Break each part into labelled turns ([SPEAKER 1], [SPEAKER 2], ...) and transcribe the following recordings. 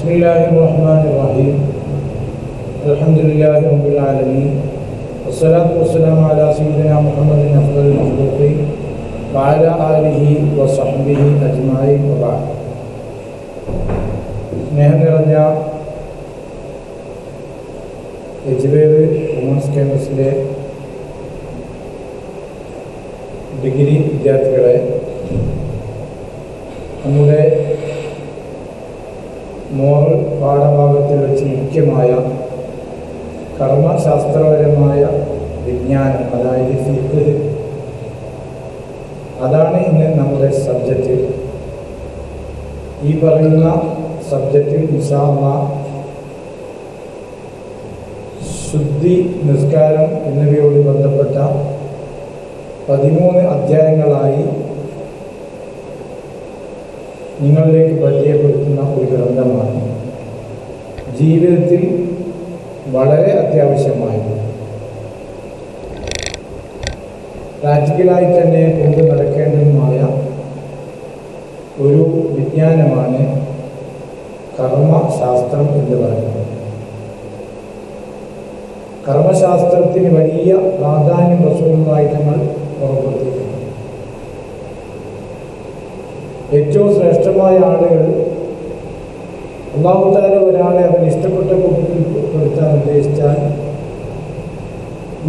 [SPEAKER 1] ബിസ്മില്ലാഹിർറഹ്മാനിർറഹീം. അൽഹംദുലില്ലാഹി റബ്ബിൽ ആലമീൻ. വസ്സലാത്തു വസ്സലാമു അലാ സയ്യിദിനാ മുഹമ്മദിൻ അഫ്ദലിൽ മഖ്ലൂഖീൻ വഅലാ ആലിഹി വസഹ്ബിഹി അജ്മഈൻ. വബഅദ്. സ്നേഹം നിറഞ്ഞ എജ്ബേവ് വുമൻസ് ക്യാമ്പസിലെ ഡിഗ്രി വിദ്യാർത്ഥികളെ, നമ്മുടെ മോറൽ പാഠഭാഗത്തിൽ വെച്ച് മുഖ്യമായ കർമ്മശാസ്ത്രപരമായ വിജ്ഞാനം, അതായത് ഫിഖ്, അതാണ് ഇന്ന് നമ്മുടെ സബ്ജക്റ്റ്. ഈ പറയുന്ന സബ്ജക്റ്റിൽ ഇൻഷാ അല്ലാഹ് ശുദ്ധി, നിസ്കാരം എന്നിവയോട് ബന്ധപ്പെട്ട 13 അധ്യായങ്ങളായി നിങ്ങളിലേക്ക് പരിചയപ്പെടുത്തുന്ന ഒരു ഗ്രന്ഥമാണ്. ജീവിതത്തിൽ വളരെ അത്യാവശ്യമായത്, പ്രാക്ടിക്കലായി തന്നെ കൊണ്ടു നടക്കേണ്ടതുമായ ഒരു വിജ്ഞാനമാണ് കർമ്മശാസ്ത്രം എന്ന് പറയുന്നത്. കർമ്മശാസ്ത്രത്തിന് വലിയ പ്രാധാന്യം റസൂലുള്ളാഹി തങ്ങൾ ഉറപ്പെടുത്തിയിട്ടുണ്ട്. ഏറ്റവും ശ്രേഷ്ഠമായ ആളുകൾ, അല്ലാഹു തആല ഒരാളെ അവൻ ഇഷ്ടപ്പെട്ട കൂട്ടത്തിൽ പെടുത്താൻ ഉദ്ദേശിച്ചാൽ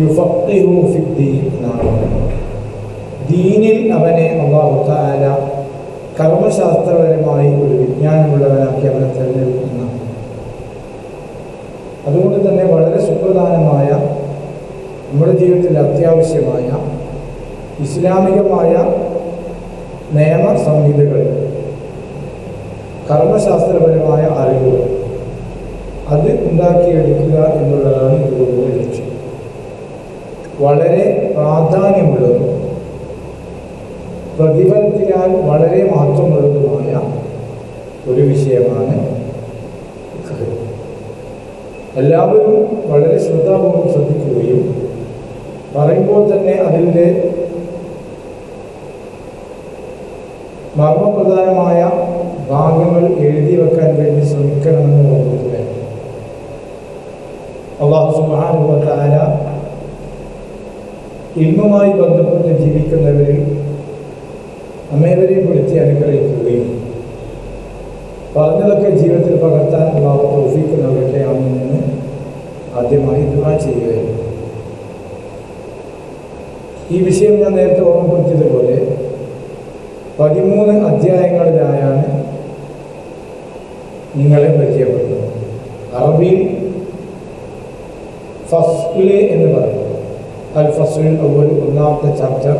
[SPEAKER 1] യുഫഖിഹു ഫിദ്ദീൻ എന്നാണ്. ദീനിൽ അവനെ അല്ലാഹു തആല കർമ്മശാസ്ത്രപരമായി ഒരു വിജ്ഞാനമുള്ളവനാക്കി അവനെ തിരഞ്ഞെടുക്കുന്ന. അതുകൊണ്ട് തന്നെ വളരെ സുപ്രധാനമായ, നമ്മുടെ ജീവിതത്തിൽ അത്യാവശ്യമായ ഇസ്ലാമികമായ നിയമ സംഹിതകൾ, കർമ്മശാസ്ത്രപരമായ അറിവുകൾ, അത് ഉണ്ടാക്കിയെടുക്കുക എന്നുള്ളതാണ് ഇതുകൊണ്ടുള്ള ലക്ഷ്യം. വളരെ പ്രാധാന്യമുള്ളതും പ്രതിഫലത്തിനാൽ വളരെ മഹത്വമുള്ളതുമായ ഒരു വിഷയമാണ്. എല്ലാവരും വളരെ ശ്രദ്ധാപൂർവ്വം ശ്രദ്ധിക്കുകയും പറയുമ്പോൾ തന്നെ അതിൻ്റെ മർമ്മപ്രധാനമായ ഭാഗങ്ങൾ എഴുതി വെക്കാൻ വേണ്ടി ശ്രമിക്കണമെന്ന് ഓർമ്മിക്കുകയാണ്. അല്ലാഹു സുബ്ഹാനഹു വ തആല ഇൽമുമായി ബന്ധപ്പെട്ട് ജീവിക്കുന്നവരിൽ നമ്മേവരെയും വിളിച്ച് അനുഗ്രഹിക്കുകയും പറഞ്ഞതൊക്കെ ജീവിതത്തിൽ പകർത്താൻ അല്ലാഹു തൗഫീഖ് നൽകട്ടെ ആമീൻ ആദ്യമായി ദുആ ചെയ്യുകയാണ്. ഈ വിഷയം ഞാൻ നേരത്തെ ഓർമ്മപ്പെടുത്തിയതുപോലെ 13 അധ്യായങ്ങളിലായാണ് നിങ്ങളെ പരിചയപ്പെടുന്നത്. അറബിയിൽ ഫസ്ൽ എന്ന് പറയും. അൽ ഫസ്ലുൽ അവ്വൽ, ഒന്നാമത്തെ ചാപ്റ്റർ,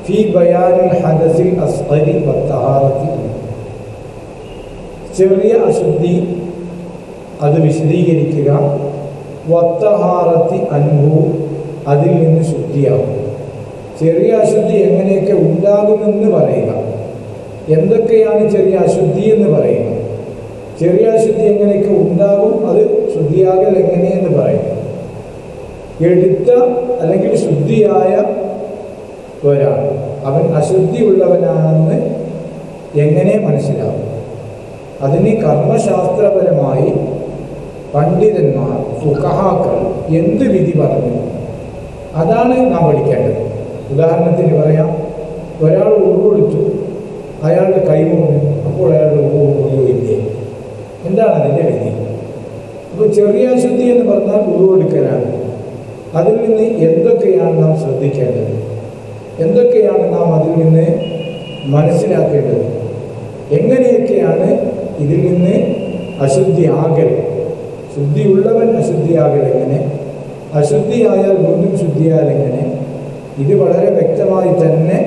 [SPEAKER 1] ഫീ ബയാനിൽ ഹദസിൽ അസ്ഗരി വത്തഹാറത്തി, ചെറിയ അശുദ്ധി അത് വിശദീകരിക്കുക, വത്തഹാറത്തി അൻഹു, അതിൽ നിന്ന് ശുദ്ധിയാകും. ചെറിയ അശുദ്ധി എങ്ങനെയൊക്കെ ഉണ്ടാകുമെന്ന് പറയുക, എന്തൊക്കെയാണ് ചെറിയ അശുദ്ധി എന്ന് പറയുക, ചെറിയ അശുദ്ധി എങ്ങനെയൊക്കെ ഉണ്ടാകും, അത് ശുദ്ധിയാകൽ എങ്ങനെയെന്ന് പറയുക. എടുത്ത അല്ലെങ്കിൽ ശുദ്ധിയായ ഒരാൾ അവൻ അശുദ്ധിയുള്ളവനാണെന്ന് എങ്ങനെ മനസ്സിലാവും? അതിന് കർമ്മശാസ്ത്രപരമായി പണ്ഡിതന്മാർ, ഫുഖഹാക്കൾ എന്ത് വിധി പറഞ്ഞു, അതാണ് നാം പഠിക്കേണ്ടത്. ഉദാഹരണത്തിന് പറയാം, ഒരാൾ ഉറുവെടുത്തു, അയാളുടെ കൈ മുറിഞ്ഞു, അപ്പോൾ അയാളുടെ ഉപയോഗില്ലേ? എന്താണ് അതിൻ്റെ വിധി? അപ്പോൾ ചെറിയ അശുദ്ധി എന്ന് പറഞ്ഞാൽ ഉറുവെടുക്കലാണ്. അതിൽ നിന്ന് എന്തൊക്കെയാണ് നാം ശ്രദ്ധിക്കേണ്ടത്, എന്തൊക്കെയാണ് നാം അതിൽ നിന്ന് മനസ്സിലാക്കേണ്ടത്, എങ്ങനെയൊക്കെയാണ് ഇതിൽ നിന്ന് അശുദ്ധിയാകൽ, ശുദ്ധിയുള്ളവൻ അശുദ്ധിയാകൽ എങ്ങനെ, അശുദ്ധിയായാൽ വീണ്ടും ശുദ്ധിയായാൽ എങ്ങനെ, ഇത് വളരെ വ്യക്തമായി തന്നെ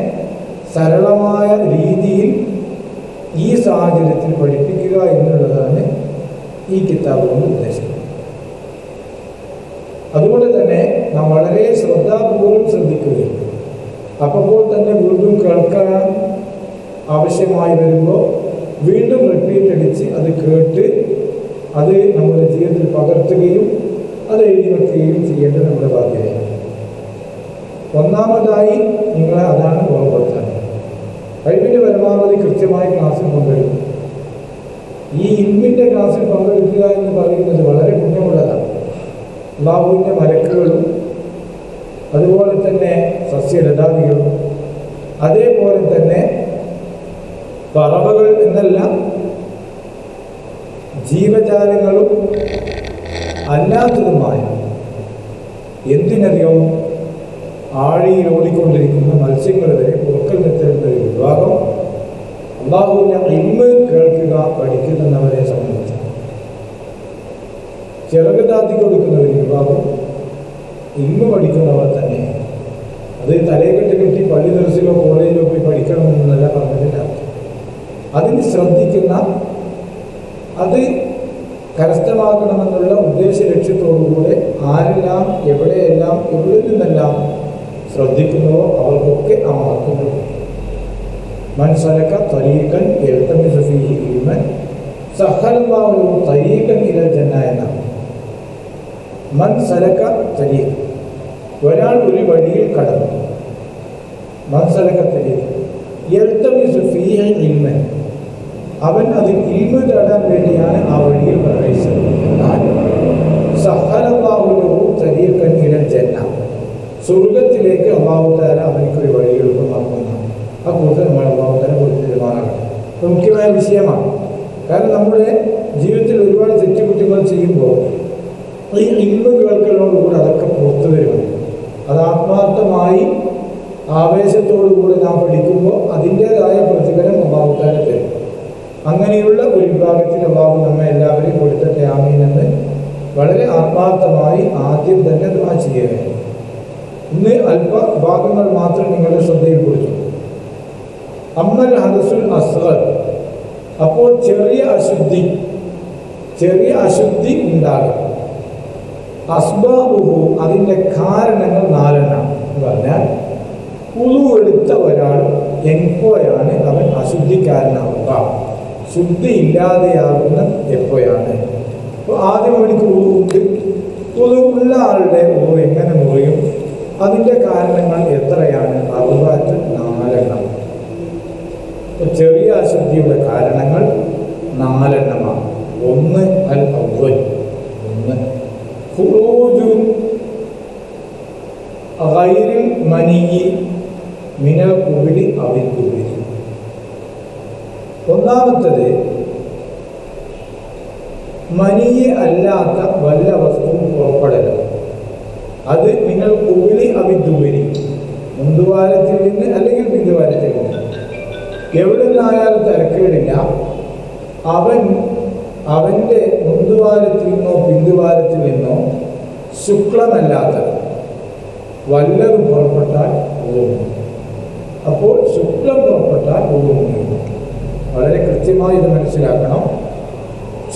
[SPEAKER 1] സരളമായ രീതിയിൽ ഈ സാഹചര്യത്തിൽ പഠിപ്പിക്കുക എന്നുള്ളതാണ് ഈ കിതാബ് കൊണ്ട് ഉദ്ദേശിക്കുന്നത്. അതുകൊണ്ട് തന്നെ നാം വളരെ ശ്രദ്ധാപൂർവ്വം ശ്രദ്ധിക്കുകയും അപ്പോൾ തന്നെ വീണ്ടും കേൾക്കാൻ ആവശ്യമായി വരുമ്പോൾ വീണ്ടും റിപ്പീറ്റ് അടിച്ച് അത് കേട്ട് അത് നമ്മുടെ ജീവിതത്തിൽ പകർത്തുകയും അത് എഴുതി വെക്കുകയും ചെയ്യേണ്ടത് നമ്മുടെ ബാധ്യതയാണ്. ഒന്നാമതായി നിങ്ങളെ അതാണ് ഓർമ്മപ്പെടുത്താൻ. കഴിവിൻ്റെ പരമാവധി കൃത്യമായി ക്ലാസ്സിൽ കൊണ്ടുവരും. ഈ ഇൽമിൻ്റെ ക്ലാസ്സിൽ പങ്കെടുക്കുക എന്ന് പറയുന്നത് വളരെ പുണ്യമുള്ളതാണ്. അല്ലാഹുവിൻ്റെ മലക്കുകളും അതുപോലെ തന്നെ സസ്യലതാദികളും അതേപോലെ തന്നെ പറവകൾ എന്നല്ല ജീവജാലങ്ങളും അല്ലാത്തതുമായ എന്തിനധികം ആഴിയിൽ ഓടിക്കൊണ്ടിരിക്കുന്ന മത്സ്യങ്ങൾ വരെ പുറക്കിൽ നിൽക്കുന്ന ഒരു വിഭാഗം അല്ലാഹുവിൻ്റെ ഇൽമ് കേൾക്കുക പഠിക്കുന്നവരെ സംബന്ധിച്ച് ചിറകുതാത്തി കൊടുക്കുന്ന ഒരു വിഭാഗം ഇൽമ് പഠിക്കുന്നവർ തന്നെ. അത് തലയെക്കെട്ട് കെട്ടി പള്ളി ദർസിലോ കോളേജിലോ പോയി പഠിക്കണമെന്നല്ല പറഞ്ഞതിൻ്റെ അർത്ഥം. അതിന് ശ്രദ്ധിക്കുന്ന, അത് കരസ്ഥമാക്കണമെന്നുള്ള ഉദ്ദേശ ലക്ഷ്യത്തോടുകൂടെ ആരെല്ലാം എവിടെയെല്ലാം എവിടെ നിന്നെല്ലാം ശ്രദ്ധിക്കുന്നുവോ അവർക്കൊക്കെ ആ മഹത്വങ്ങൾ. മൻ സലക തരീഖൻ യൽതമിസു ഫീഹി ഇൽമൻ സഹലല്ലാഹു ലഹു തരീഖൻ ഇലൽ ജന്ന എന്നാണ്. മൻ സലക തരീഖ്, ഒരാൾ ഒരു വഴിയിൽ കടന്നു. മൻ സലക തരീഖ് യൽതമിസു ഫീഹി ഇൽമൻ, അവൻ അതിൽ ഇൽമു തേടാൻ വേണ്ടിയാണ് ആ വഴിയിൽ പ്രവേശിച്ചത്. എന്നാൽ സഹലല്ലാഹു ലഹു തരീഖൻ ഇലൽ ജന്ന, സ്വർഗത്തിലേക്ക് അല്ലാഹു തആല അവനിക്കൊരു വഴി എളുപ്പമാക്കുന്നതാണ്. ആ കൂടുതൽ നമ്മൾ അല്ലാഹു തആല കൊടുത്തിരുമാറാകണം. മുഖ്യമായ വിഷയമാണ്. കാരണം നമ്മുടെ ജീവിതത്തിൽ ഒരുപാട് തെറ്റുകുറ്റങ്ങൾ ചെയ്യുമ്പോൾ ഈ ഇൽമു കേൾക്കലോടുകൂടി അതൊക്കെ പുറത്തു വരുവാണ്. അത് ആത്മാർത്ഥമായി ആവേശത്തോടുകൂടി നാം പഠിക്കുമ്പോൾ അതിൻ്റേതായ പ്രതിഫലം അല്ലാഹു തആല തരും. അങ്ങനെയുള്ള ഒരു വിഭാഗത്തിൽ അല്ലാഹു നമ്മെ എല്ലാവരെയും കൊടുത്തിട്ട് ആമീൻ എന്ന് വളരെ ആത്മാർത്ഥമായി ആദ്യം തന്നെ ദുആ ചെയ്യുകയാണ്. ഇന്ന് അല്പ ഭാഗങ്ങൾ മാത്രം നിങ്ങളുടെ ശ്രദ്ധയിൽപ്പെടുത്തും. അമ്മൽ ഹദസുൽ അസ്ഗർ, അപ്പോൾ ചെറിയ അശുദ്ധി ഉണ്ടാകും. അസ്ബാബുഹു, അതിൻ്റെ കാരണങ്ങൾ 4 എന്ന് പറഞ്ഞാൽ ഉളു എടുത്ത ഒരാൾ എപ്പോഴാണ് അവൻ അശുദ്ധിക്കാരനാവുക, ശുദ്ധി ഇല്ലാതെയാകുന്ന എപ്പോഴാണ്. അപ്പോൾ ആദ്യം അവനിക്ക് ഉളു ഉണ്ട്. ഉളു ഉള്ള ആളുടെ ഉളു എങ്ങനെ മുറിയും, അതിൻ്റെ കാരണങ്ങൾ എത്രയാണ്? 4. ചെറിയ അശുദ്ധിയുടെ കാരണങ്ങൾ 4. 1 അൽ അവ്വൽ, 1 ഖുറൂജു ഗൈറിൽ മനിയി മിനൽ ഖുബിലി അവിൽ ഖുബിലി. ഒന്നാമത്തത് മനിയെ അല്ലാത്ത വല്ല വസ്തുവും പുറപ്പെടലാണ്. അത് മിനൽ ഖുബിലി അവിൽ ഖുബിലി, മുന്തുവാരത്തിൽ നിന്ന് അല്ലെങ്കിൽ പിന്തുവാരത്തിൽ നിന്ന്, എവിടെ നിന്നായാലും തിരക്കേടില്ല. അവൻ്റെ മുന്തുവാരത്തിൽ നിന്നോ പിന്തുവാരത്തിൽ നിന്നോ ശുക്ലമല്ലാത്തത് വല്ലതും പുറപ്പെട്ടാൽ പോകും. അപ്പോൾ ശുക്ലം പുറപ്പെട്ടാൽ പോകും. വളരെ കൃത്യമായി ഇത് മനസ്സിലാക്കണം.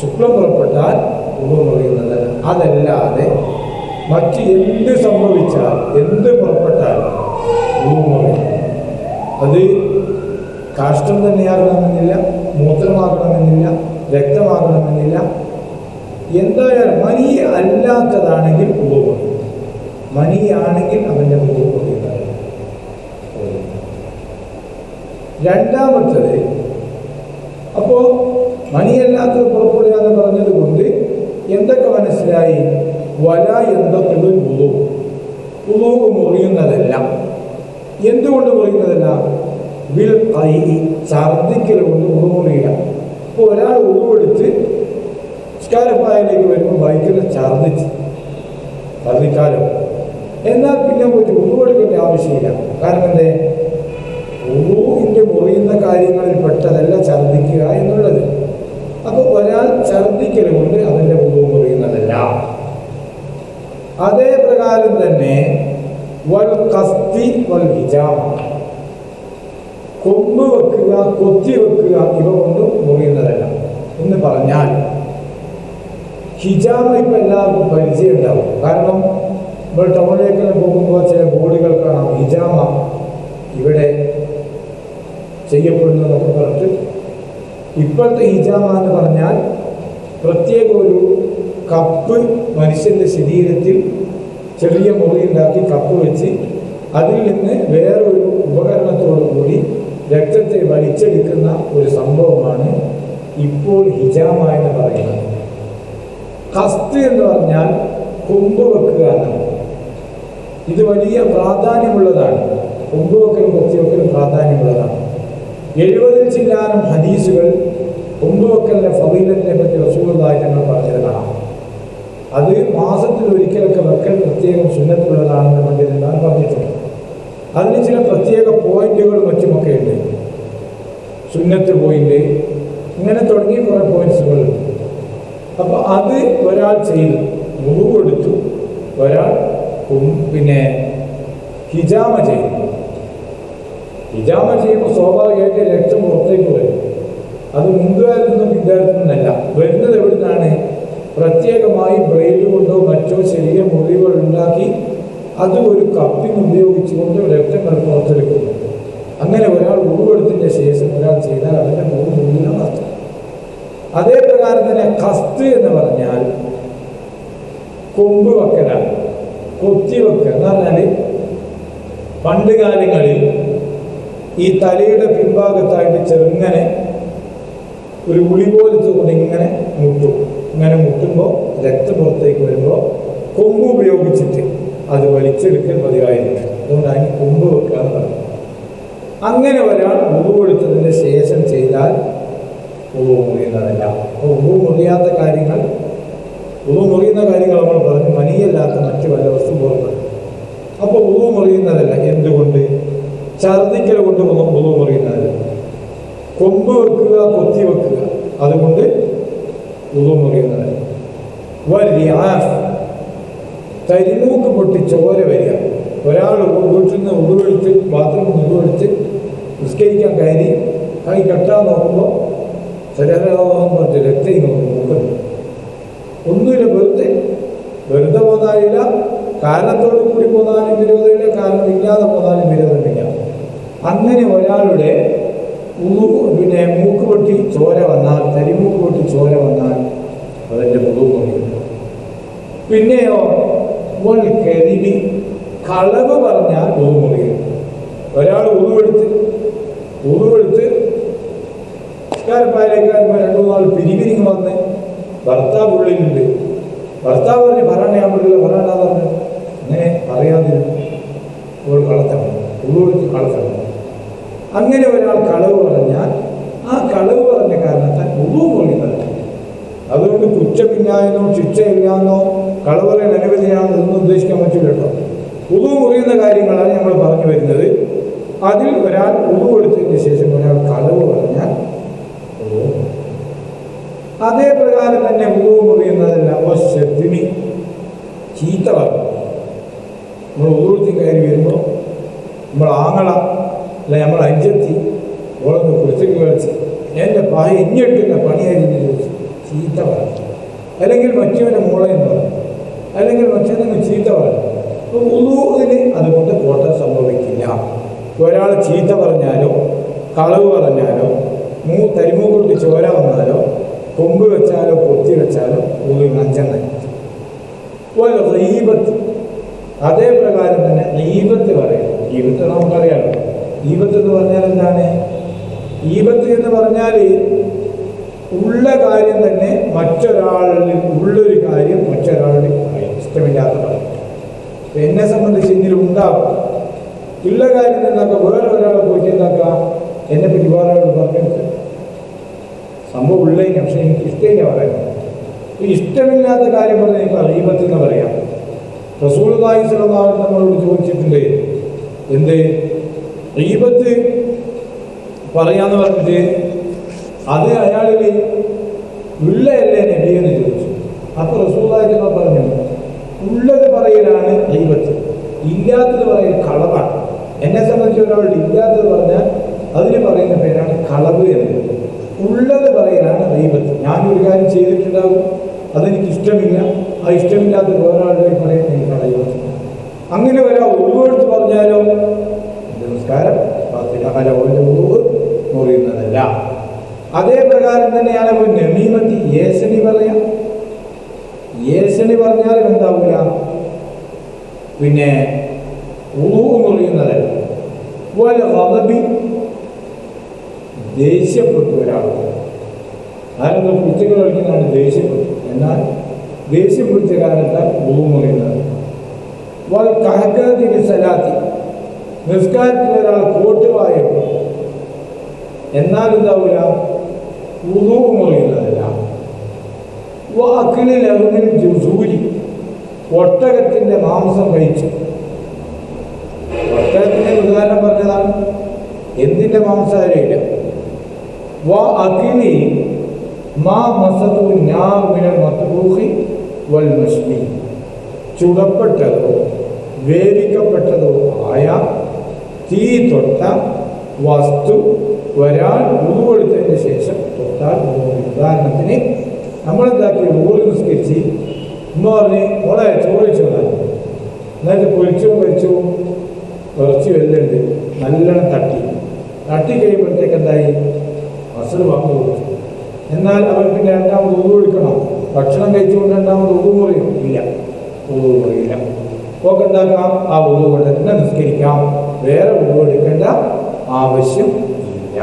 [SPEAKER 1] ശുക്ലം പുറപ്പെട്ടാൽ പോകും പറയുന്നത്. അതല്ലാതെ മറ്റ് എന്ത് സംഭവിച്ചാൽ, എന്ത് പുറപ്പെട്ടാൽ പോകും പറയും. അത് കാഷ്ടം തന്നെയാകണമെന്നില്ല, മൂത്രമാകണമെന്നില്ല, രക്തമാകണമെന്നില്ല. എന്തായാലും മനി അല്ലാത്തതാണെങ്കിൽ പോകും. മനിയാണെങ്കിൽ അവൻ്റെ പോകും. രണ്ടാമത്തത്, അപ്പോൾ മനിയല്ലാത്തത് പുറപ്പെടുക എന്ന് പറഞ്ഞത് കൊണ്ട് എന്തൊക്കെ മനസ്സിലായി? വല എന്തൊക്കെ ഉളു മുറിയുന്നതല്ല. എന്തുകൊണ്ട് മുറിയുന്നതല്ല? വിൽ കൈ, ഛർദ്ദിക്കൽ കൊണ്ട് ഉളു മുറിയുക. ഇപ്പോൾ ഒരാൾ ഉളുവെടുത്ത് നിസ്കാരപ്പായയിലേക്ക് വരുമ്പോൾ ബൈക്കിൽ ഛർദ്ദിക്കാലോ, എന്നാൽ പിന്നെ പോയിട്ട് ഉളുവെടുക്കേണ്ട ആവശ്യമില്ല. കാരണം എന്തേ? ഉളുവിൻ്റെ മുറിയുന്ന കാര്യങ്ങളിൽ പെട്ടതല്ല ഛർദ്ദിക്കുക എന്നുള്ളത്. അപ്പോൾ ഒരാൾ ഛർദ്ദിക്കൽ കൊണ്ട് അതിൻ്റെ ഉളു മുറിയുന്നതല്ല. അതേ പ്രകാരം തന്നെ വൽ ഖസ്തി വൽ ഹിജാമ, കൊമ്പ് വെക്കുക, കൊത്തി വെക്കുക, ഇവ കൊണ്ട് മുറിയുന്നതല്ല. എന്ന് പറഞ്ഞാൽ ഹിജാമ ഇപ്പം എല്ലാവർക്കും പരിചയം ഉണ്ടാവും. കാരണം ഇപ്പോൾ ടൗണിലേക്ക് പോകുമ്പോൾ ചില ബോർഡുകൾ കാണാം, ഹിജാമ ഇവിടെ ചെയ്യപ്പെടുന്നു എന്നൊക്കെ പറഞ്ഞിട്ട്. ഇപ്പോഴത്തെ ഹിജാമ എന്ന് പറഞ്ഞാൽ പ്രത്യേക ഒരു കപ്പ് മനുഷ്യൻ്റെ ശരീരത്തിൽ ചെറിയ മുറിയുണ്ടാക്കി കപ്പ് വെച്ച് അതിൽ നിന്ന് വേറൊരു ഉപകരണത്തോടു കൂടി രക്തത്തെ വലിച്ചെടുക്കുന്ന ഒരു സംഭവമാണ് ഇപ്പോൾ ഹിജാമ എന്ന് പറയുന്നത്. ഖസ്ത് എന്ന് പറഞ്ഞാൽ കൊമ്പ് വെക്കുക എന്നാണ്. ഇത് വലിയ പ്രാധാന്യമുള്ളതാണ്. കൊമ്പ് വെക്കലും കൊത്തിവെക്കലും പ്രാധാന്യമുള്ളതാണ്. 70 ചില്ലാനം ഹദീസുകൾ കൊമ്പ് വെക്കലിന്റെ ഫളീലത്തിനെ പറ്റി റസൂലുള്ളാഹി തങ്ങൾ പറഞ്ഞത് കാണാം. അത് മാസത്തിൽ ഒരിക്കലൊക്കെ വെക്കൽ പ്രത്യേകം സുന്നത്തുള്ളതാണെന്ന് പണ്ഡിതന്മാർ പറഞ്ഞിട്ടുണ്ട്. അതിന് ചില പ്രത്യേക പോയിന്റുകളും മറ്റുമൊക്കെ ഉണ്ട്. സുന്നത്ത് പോയിന്റ്, ഇങ്ങനെ തുടങ്ങി കുറേ പോയിന്റ്സുകളുണ്ട്. അപ്പോൾ അത് ഒരാൾ ചെയ്തു, മുഖു കൊടുത്തു, ഒരാൾ പിന്നെ ഹിജാമ ചെയ്തു. ഹിജാമ ചെയ്യുമ്പോൾ സ്വാഭാവികമായിട്ട് രക്തം പുറത്തേക്ക് വരും. അത് മുൻകാലത്തൊന്നും പിൻകാലത്തൊന്നുമല്ല വരുന്നത്. എവിടുന്നാണ്? പ്രത്യേകമായി ബ്ലേഡ് കൊണ്ടോ മറ്റോ ചെറിയ മുറിവുകൾ ഉണ്ടാക്കി അത് ഒരു കപ്പിങ് ഉപയോഗിച്ചുകൊണ്ട് രക്തങ്ങൾ പുറത്തെടുക്കുന്നു. അങ്ങനെ ഒരാൾ ഉരുവെടുത്തതിൻ്റെ ശേഷം ഒരാൾ ചെയ്താൽ അവൻ്റെ മുറിവില്ല മാത്രം. അതേ പ്രകാരം തന്നെ ഖസ്ത് എന്ന് പറഞ്ഞാൽ കൊമ്പ് വെക്കലാണ്, കൊത്തിവെക്കുക എന്ന് പറഞ്ഞാൽ പണ്ട് കാലങ്ങളിൽ ഈ തലയുടെ പിൻഭാഗത്തായിട്ട് ചെറുങ്ങനെ ഒരു ഉളി പോലത്തെ കൊണ്ട് ഇങ്ങനെ മുട്ടും. ഇങ്ങനെ മുട്ടുമ്പോൾ രക്തം പുറത്തേക്ക് വരുമ്പോൾ കൊമ്പ് ഉപയോഗിച്ചിട്ട് അത് വലിച്ചെടുക്കൽ പതിവായിരിക്കും. അതുകൊണ്ടാണ് കൊമ്പ് വെക്കുക എന്ന് പറയുന്നത്. അങ്ങനെ ഒരാൾ ഉളു കൊടുത്തതിന് ശേഷം ചെയ്താൽ ഉളു മുറിയുന്നതല്ല. അപ്പോൾ ഉളു മുറിയാത്ത കാര്യങ്ങൾ, ഉളു മുറിയുന്ന കാര്യങ്ങൾ നമ്മൾ പറഞ്ഞു, മനിയല്ലാത്ത മറ്റു പല വസ്തു പുറപ്പെടും. അപ്പോൾ ഉളു മുറിയുന്നതല്ല. എന്തുകൊണ്ട്? ഛർദ്ദിക്കൽ കൊണ്ട് ഉളു മുറിയുന്നതല്ല. കൊമ്പ് വെക്കുക, കൊത്തി വെക്കുക, അതുകൊണ്ട് ഉളു മുറിയുന്നതല്ല. തരിമൂക്ക് പൊട്ടി ചോര വരിക. ഒരാൾ വീട്ടിൽ നിന്ന് ഉടുവെടുത്ത് ബാത്റൂമിൽ നിന്ന് ഉടുവെടുത്ത് നിസ്കരിക്കാൻ കയറി കൈ കെട്ടാൻ നോക്കുമ്പോൾ പറഞ്ഞ് രക്തം നോക്കുന്നു. ഒന്നുമില്ല, വെറുതെ പോന്നാലില്ല, കാരണത്തോടു കൂടി പോന്നാലും വിരോധമില്ല, കാരണം ഇല്ലാതെ പോന്നാലും വിരോധമില്ല. അങ്ങനെ ഒരാളുടെ പിന്നെ മൂക്ക് പൊട്ടി ചോര വന്നാൽ, തരിമൂക്ക് പൊട്ടി ചോര വന്നാൽ അതിൻ്റെ മുഖം മുറിയും. പിന്നെയോ കരിമി, കളവ് പറഞ്ഞാൽ മുഖം മുറിയും. ഒരാൾ ഉറുവെടുത്ത് കാരപ്പായിലേക്ക് 2-3 നാൾ പിരിപിരിങ്ങ് വന്ന് ഭർത്താവ് ഉള്ളിലുണ്ട്. ഭർത്താവ് പറഞ്ഞ് പറയാൻ പറ്റില്ല, പറയാനാന്ന് പറഞ്ഞു. അങ്ങനെ അറിയാതിരുന്നു കളത്തണം, ഉറുവെടുത്ത് കളത്തണം. അങ്ങനെ ഒരാൾ കളവ് പറഞ്ഞാൽ ആ കളവ് പറഞ്ഞ കാരണത്താൽ ഉളു മുറിയുന്നത്. അതുകൊണ്ട് കുറ്റമില്ലായെന്നോ ശിക്ഷയില്ലാന്നോ കളവ് പറയാൻ അനുവദിയാണെന്ന് ഒന്നും ഉദ്ദേശിക്കാൻ പറ്റില്ല കേട്ടോ. ഉളു മുറിയുന്ന കാര്യങ്ങളാണ് നമ്മൾ പറഞ്ഞു വരുന്നത്. അതിൽ ഒരാൾ ഉളു എടുത്തതിന് ശേഷം ഒരാൾ കളവ് പറഞ്ഞാൽ ഉളു. അതേ പ്രകാരം തന്നെ ഉളു മുറിയുന്നതല്ല ശബ്ദിനി, ചീത്ത പറഞ്ഞു. നമ്മൾ ഉളുത്തി കയറി വരുമ്പോൾ നമ്മൾ ആങ്ങള അല്ല നമ്മൾ അഞ്ചെത്തി ഓളൊന്ന് കുറിച്ചൊക്കെ കളിച്ച് എൻ്റെ പായ ഇഞ്ഞിട്ടില്ല പണിയായിരുന്നു ചോദിച്ചു ചീത്ത പറഞ്ഞു. അല്ലെങ്കിൽ മറ്റവൻ്റെ മോളെ എന്ന് പറഞ്ഞു, അല്ലെങ്കിൽ മറ്റവനെ ചീത്ത പറഞ്ഞു. അപ്പോൾ ഉളൂദിന് അതുകൊണ്ട് കോട്ട സംഭവിക്കില്ല. ഒരാൾ ചീത്ത പറഞ്ഞാലോ കളവ് പറഞ്ഞാലോ തരിമൂക്കൊട്ടി ചോര വന്നാലോ കൊമ്പ് വെച്ചാലോ കൊത്തി വെച്ചാലോ ഉളൂദിന് 5 ഗീബത്ത്. അതേ പ്രകാരം തന്നെ ഗീബത്ത് പറയും. ഗീബത്ത് നമുക്കറിയാമല്ലോ. ഗീബത്ത് എന്ന് പറഞ്ഞാൽ എന്താണ്? ഗീബത്ത് എന്ന് പറഞ്ഞാൽ ഉള്ള കാര്യം തന്നെ മറ്റൊരാളിൽ ഉള്ളൊരു കാര്യം മറ്റൊരാളിൽ ഇഷ്ടമില്ലാത്ത പറയും. എന്നെ സംബന്ധിച്ച് ഇതിൽ ഉണ്ടാവും ഉള്ള കാര്യം എന്താക്കുക, വേറെ ഒരാളെ പോയിട്ട് എന്താക്കുക, എന്നെ പറ്റി വേറെ ആൾ പറഞ്ഞെടുത്ത് സംഭവം ഉള്ളതിന് പക്ഷെ എനിക്ക് ഇഷ്ടമില്ല പറയുന്നത്. ഇഷ്ടമില്ലാത്ത കാര്യം പറഞ്ഞാൽ എനിക്ക് ഗീബത്ത് എന്ന് പറയാം. റസൂലുള്ളാഹി സ്വല്ലല്ലാഹു അലൈഹി വസല്ലം നമ്മളോട് ചോദിച്ചിട്ടുണ്ട്, എന്ത് ഗീബത്ത് പറയാന്ന് പറഞ്ഞിട്ട് അത് അയാളിൽ ഉള്ളയല്ലേ നബി എന്ന് ചോദിച്ചു. അപ്പോൾ റസൂലുള്ളാഹി സ്വല്ലല്ലാഹു പറഞ്ഞു, ഉള്ളത് പറയലാണ് ഗീബത്ത്, ഇല്ലാത്തത് പറയൽ കളവാണ്. എന്നെ സംബന്ധിച്ച് ഒരാളുടെ ഇല്ലാത്തത് പറഞ്ഞാൽ അതിന് പറയുന്ന പേരാണ് കളവ് എന്ന്. ഉള്ളത് പറയലാണ് ഗീബത്ത്. ഞാനൊരു കാര്യം ചെയ്തിട്ടുണ്ടാകും, അതെനിക്ക് ഇഷ്ടമില്ല, ആ ഇഷ്ടമില്ലാത്ത വേറൊരാളുടെ പറയുന്നത് എനിക്കാണ് ഗീബത്ത്. അങ്ങനെ ഒരാൾ ഉരുവെടുത്ത് പറഞ്ഞാലോ നമസ്കാരം ഓൻ്റെ ഉരുവ് മുറിയുന്നതല്ല. അതേ പ്രകാരം തന്നെയാണ് ഒരു നമീമത്തി, ഏഷണി പറയാം. ഏഷണി പറഞ്ഞാൽ എന്താവില്ല, പിന്നെ ഉളു മുറിയുന്നതല്ല. പോലെ റദബി, ദേഷ്യപ്പെട്ടു ഒരാൾ ആരെന്തോ കുറ്റങ്ങൾ കളിക്കുന്നതാണ് ദേഷ്യപ്പെട്ടു. എന്നാൽ ദേഷ്യം പിടിച്ച കാലത്താൽ ഭൂമുറിയുന്നത് കഹക്കാതി സലാത്തി നിസ്കാരത്തിൽ ഒരാൾ കോട്ടുവായപ്പോൾ എന്നാൽ എന്താവില്ല ഉദൂ മുറിയുന്നതല്ല. വാക്കിളിൽ അറുമിൽ ജുസൂരി ഒട്ടകത്തിൻ്റെ മാംസം കഴിച്ചു. ഒട്ടകത്തിൻ്റെ ഉദാഹരണം പറഞ്ഞതാണ്, എന്തിൻ്റെ മാംസാരിയില്ല. വാ അഖിലി മാ മസതു നാർ മിനൽ മത്ബൂഖി വൽ മശ്മി ചുടപ്പെട്ടതോ വേവിക്കപ്പെട്ടതോ ആയ തീ തൊട്ട വസ്തു ഒരാൾ ഉരുവെടുത്തതിന് ശേഷം തൊട്ടാൽ. ഉദാഹരണത്തിന് നമ്മളെന്താക്കി ഊറി നിസ്കരിച്ച് എന്ന് പറഞ്ഞ് മോളെ ചോറ് വെച്ചതാണ്, എന്നിട്ട് പൊരിച്ചോ ഇറച്ചി വെല്ലുണ്ട്, നല്ലോണം തട്ടി കഴിയുമ്പോഴത്തേക്ക് എന്തായി അസർ വാങ്ങി കൊടുത്തു. എന്നാൽ അവർ പിന്നെ രണ്ടാമത് ഉദു എടുക്കണം. ഭക്ഷണം കഴിച്ചുകൊണ്ട് രണ്ടാമത് ഉദു മുറിയും ഇല്ല, ഉദു മുറിയില്ല. ഒക്കെ എന്താക്കാം, ആ ഉദു കൊണ്ട് തന്നെ നിസ്കരിക്കാം, വേറെ ഉദു എടുക്കേണ്ട ആവശ്യം ഇല്ല.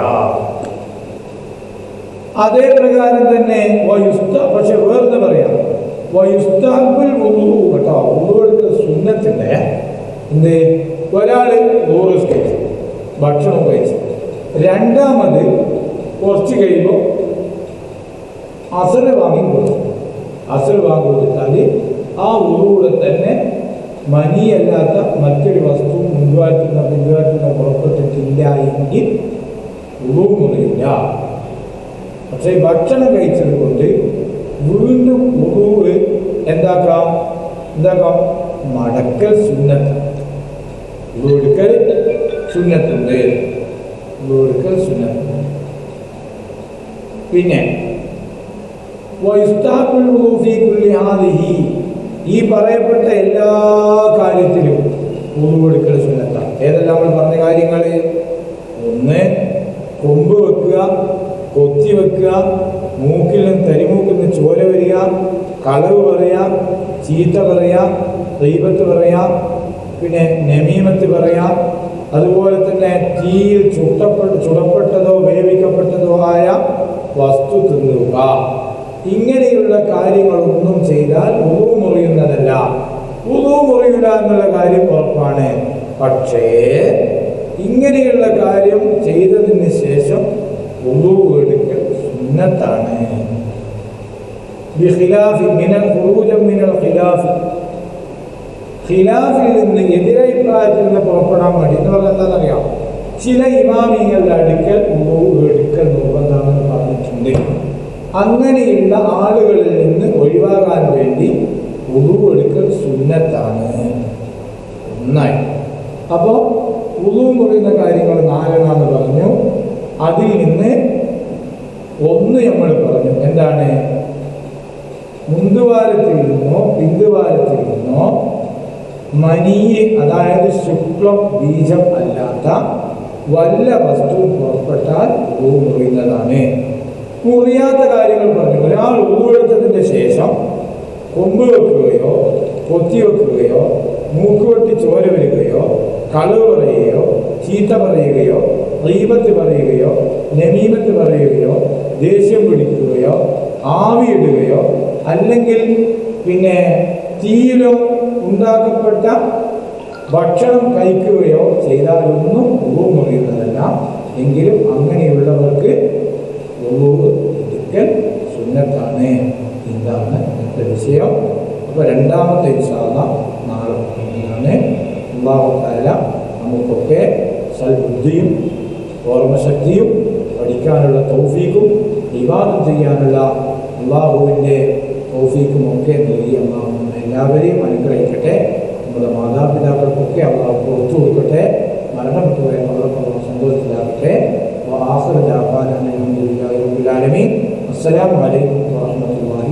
[SPEAKER 1] അതേ പ്രകാരം തന്നെ പക്ഷെ വേർന്ന് പറയാം, വയുസ്താബുൽ ഉദു കേട്ടോ. ഉദു എടുക്കുന്ന സുന്നത്തിന്റെ എന്ത്, ഒരാള് ഉദു കഴിച്ചു, ഭക്ഷണം കഴിച്ചു, രണ്ടാമത് കുറച്ച് കഴിയുമ്പോൾ അസർ വാങ്ങി കൊടുക്കും. അസർ വാങ്ങി കൊടുത്താൽ ആ ഉദുവിടെ തന്നെ മനിയല്ലാത്ത മറ്റൊരു വസ്തു പിൻവാറ്റുന്ന പുറപ്പെട്ടിട്ടില്ല എങ്കിൽ ഉദു മുറിയില്ല. പക്ഷേ ഭക്ഷണം കഴിച്ചത് കൊണ്ട് വീണ്ടും ഉദു എന്താക്കാം മടക്കൽ സുന്നത്ത്. ഉദു എടുക്കൽ സുന്നത്തുണ്ട്. പിന്നെ ഈ പറയപ്പെട്ട എല്ലാ കാര്യത്തിലും ഉദു എടുക്കൽ സുന്നത്താണ്. ഏതെല്ലാം നമ്മൾ പറഞ്ഞ കാര്യങ്ങൾ? ഒന്ന്, കൊമ്പ് വെക്കുക, കൊത്തി വെക്കുക, മൂക്കിൽ നിന്ന് തരിമൂക്കിൽ നിന്ന് ചോര വരിക, കളവ് പറയാം, ചീത്ത പറയാം, ദൈവത്ത് പറയാം, പിന്നെ നമീമത്ത് പറയാം, അതുപോലെ തന്നെ തീയിൽ ചുടപ്പെട്ടതോ വേവിക്കപ്പെട്ടതോ ആയ വസ്തു തിന്നുക. ഇങ്ങനെയുള്ള കാര്യങ്ങളൊന്നും ചെയ്താൽ ഉദു മുറിയുന്നതല്ല. ഉദു മുറിയില്ല എന്നുള്ള കാര്യം ഉറപ്പാണ്. പക്ഷേ ഇങ്ങനെയുള്ള കാര്യം ചെയ്തതിന് ശേഷം ഉദു എടുക്കൽ സുന്നത്താണ്. ഖിലാഫിൽ നിന്ന് എതിരഭിപ്രായത്തിൽ നിന്ന് പുറപ്പെടാൻ വേണ്ടി എന്ന് പറഞ്ഞാൽ എന്താണെന്നറിയാം, ചില ഇമാമിങ്ങളുടെ അടുക്കൽ ഉദു എടുക്കൽ നിർബന്ധമാണെന്ന് പറഞ്ഞിട്ടുണ്ട്. അങ്ങനെയുള്ള ആളുകളിൽ നിന്ന് ഒഴിവാകാൻ വേണ്ടി ഉദു എടുക്കൽ സുന്നത്താണ്. ഒന്നായി അപ്പോൾ ഉദു മുറിയുന്ന കാര്യങ്ങൾ 4 പറഞ്ഞു. അതിൽ നിന്ന് ഒന്ന് നമ്മൾ പറഞ്ഞു, എന്താണ്? മുന്തുവാരത്തിൽ നിന്നോ പിന്തുവാരത്തിൽ നിന്നോ മനിയെ, അതായത് ശുക്ലം ബീജം അല്ലാത്ത വല്ല വസ്തു പുറപ്പെട്ടാൽ ഉദു മുറിയുന്നതാണ്. മുറിയാത്ത കാര്യങ്ങൾ പറഞ്ഞു. ഒരാൾ ഉദു എടുത്തതിൻ്റെ ശേഷം കൊമ്പ് വെക്കുകയോ കൊത്തി വെക്കുകയോ മൂക്ക് വെട്ടി ചോര വരികയോ കളവ് പറയുകയോ ചീത്ത പറയുകയോ ഗീബത്ത് പറയുകയോ നമീമത്ത് പറയുകയോ ദേഷ്യം പിടിക്കുകയോ ആവിയിടുകയോ അല്ലെങ്കിൽ പിന്നെ തീയിലോ ഉണ്ടാക്കപ്പെട്ട ഭക്ഷണം കഴിക്കുകയോ ചെയ്താലൊന്നും ഉദു മുറിയുന്നതല്ല. എങ്കിലും അങ്ങനെയുള്ളവർക്ക് ഉദു എടുക്കൽ സുന്നത്താണ്. ഇതാണ് ഇന്നത്തെ വിഷയം. അപ്പോൾ രണ്ടാമത്തെ ഇൻഷാ അല്ലാഹ് നാളെ ആണ്. അല്ലാഹു തആല നമുക്കൊക്കെ സൽബുദ്ധിയും ഓർമ്മശക്തിയും പഠിക്കാനുള്ള തൗഫീഖും ഇബാദത്ത് ചെയ്യാനുള്ള അല്ലാഹുവിൻ്റെ തൗഫീഖും ഒക്കെ നൽകി അല്ലാഹു എല്ലാവരെയും അനുഗ്രഹിക്കട്ടെ. നമ്മുടെ മാതാപിതാക്കൾക്കൊക്കെ അല്ലാഹു പുറത്തു കൊടുക്കട്ടെ. മരണപ്പെട്ടു പോയ മകളൊക്കെ സന്തോഷത്തിലാകട്ടെ. ആഖിറു ദഅ്വാനാ അൽഹംദുലില്ലാഹി റബ്ബിൽ ആലമീൻ. അസ്സലാമു അലൈക്കും വറഹ്മത്തുള്ളാഹി